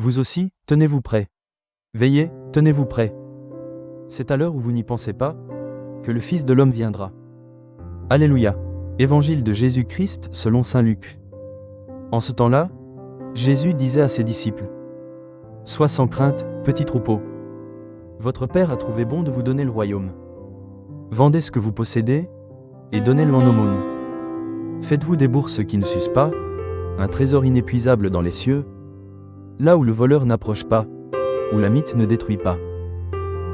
Vous aussi, tenez-vous prêts. Veillez, tenez-vous prêts. C'est à l'heure où vous n'y pensez pas, que le Fils de l'homme viendra. Alléluia. Évangile de Jésus-Christ selon saint Luc. En ce temps-là, Jésus disait à ses disciples: Sois sans crainte, petit troupeau. Votre Père a trouvé bon de vous donner le royaume. Vendez ce que vous possédez, et donnez-le en aumône. Faites-vous des bourses qui ne s'usent pas, un trésor inépuisable dans les cieux, là où le voleur n'approche pas, où la mythe ne détruit pas.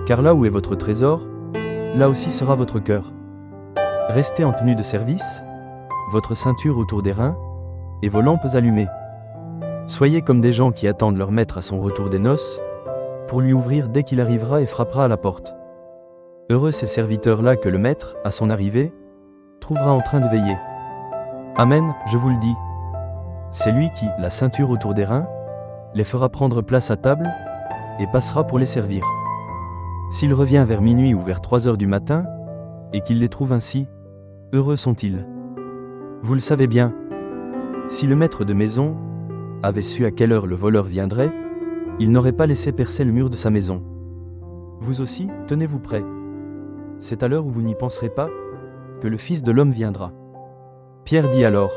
Car là où est votre trésor, là aussi sera votre cœur. Restez en tenue de service, votre ceinture autour des reins, et vos lampes allumées. Soyez comme des gens qui attendent leur maître à son retour des noces, pour lui ouvrir dès qu'il arrivera et frappera à la porte. Heureux ces serviteurs-là que le maître, à son arrivée, trouvera en train de veiller. Amen, je vous le dis. C'est lui qui, la ceinture autour des reins, les fera prendre place à table, et passera pour les servir. S'il revient vers minuit ou vers 3 heures du matin, et qu'il les trouve ainsi, heureux sont-ils. Vous le savez bien, si le maître de maison avait su à quelle heure le voleur viendrait, il n'aurait pas laissé percer le mur de sa maison. Vous aussi, tenez-vous prêts. C'est à l'heure où vous n'y penserez pas, que le Fils de l'homme viendra. Pierre dit alors: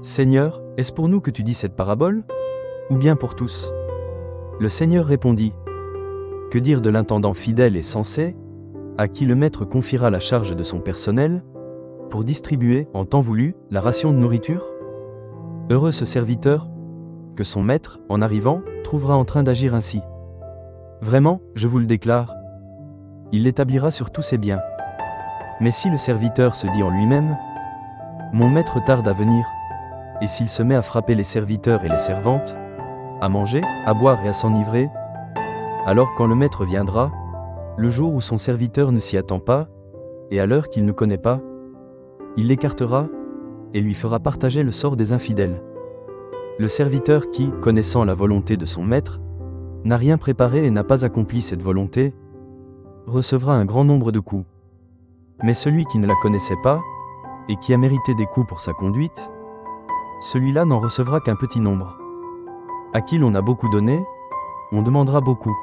Seigneur, est-ce pour nous que tu dis cette parabole, ou bien pour tous? Le Seigneur répondit: Que dire de l'intendant fidèle et sensé, à qui le maître confiera la charge de son personnel, pour distribuer, en temps voulu, la ration de nourriture? Heureux ce serviteur, que son maître, en arrivant, trouvera en train d'agir ainsi. Vraiment, je vous le déclare, il l'établira sur tous ses biens. Mais si le serviteur se dit en lui-même: Mon maître tarde à venir, et s'il se met à frapper les serviteurs et les servantes, à manger, à boire et à s'enivrer, alors quand le maître viendra, le jour où son serviteur ne s'y attend pas, et à l'heure qu'il ne connaît pas, il l'écartera, et lui fera partager le sort des infidèles. Le serviteur qui, connaissant la volonté de son maître, n'a rien préparé et n'a pas accompli cette volonté, recevra un grand nombre de coups. Mais celui qui ne la connaissait pas, et qui a mérité des coups pour sa conduite, celui-là n'en recevra qu'un petit nombre. À qui l'on a beaucoup donné, on demandera beaucoup.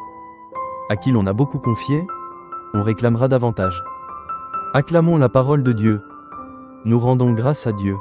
À qui l'on a beaucoup confié, on réclamera davantage. Acclamons la parole de Dieu. Nous rendons grâce à Dieu.